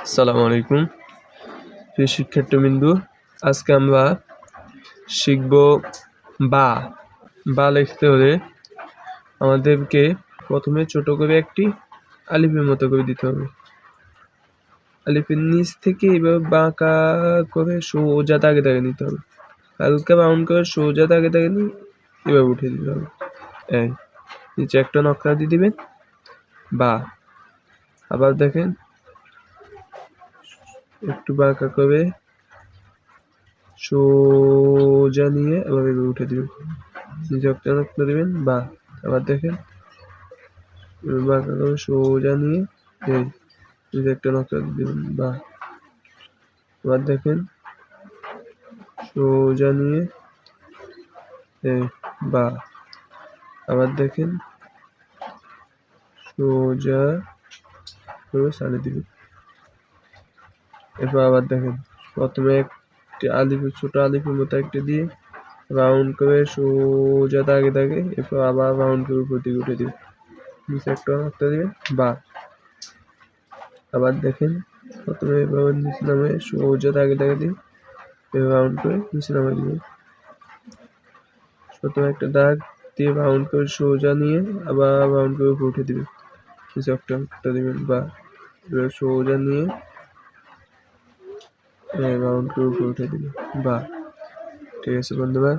আসসালামু আলাইকুম প্রিয় শিক্ষার্থীবৃন্দ, আজকে আমরা শিখব বা বা লিখতে হলে আমাদেরকে প্রথমে ছোট করে একটি আলিফের মতো করে দিতে হবে। আলিফের নিচ থেকে এইভাবে বাঁকা করে সোজা দাগে দাগে নিতে হবে, হালকা রাউন্ড করে সোজা দাগে দাগে নিয়ে এভাবে উঠে দিতে হবে। এই নিচে একটা নকশা দিয়ে দিবেন বা, আবার দেখেন একটু বাঁকা করে সোজা নিয়ে আবার এভাবে উঠে দিবেন, নিচে একটা নকশা দিবেন বা, আবার দেখেন বাঁকা করে সোজা নিয়ে এই নিচে একটা নকশা দিবেন বা, আবার দেখেন সোজা নিয়ে এই বা, আবার দেখেন সোজা করে সারিয়ে দিবেন। এরপর আবার দেখেন প্রথমে একটি আলিফের ছোট আলিফের মতো একটা দিয়ে রাউন্ড করে সোজা দাগে দাগে, এরপর আবার রাউন্ড করে উপর দিকে উঠে দিবেন, নিচে একটা নকশা দিবেন বা, আবার দেখেন প্রথমে এভাবে নিচে নামে সোজা দাগে দাগে দিয়ে এভাবে রাউন্ড করে নিচে নামে দিবেন। প্রথমে একটা দাগ দিয়ে রাউন্ড করে সোজা নিয়ে আবার রাউন্ড করে উপরে উঠে দিবেন, নিচে একটা দিবেন বা, এবার সোজা নিয়ে রাউন্ড করে উপরে উঠে দিবেন বা। ঠিক আছে বন্ধুরা।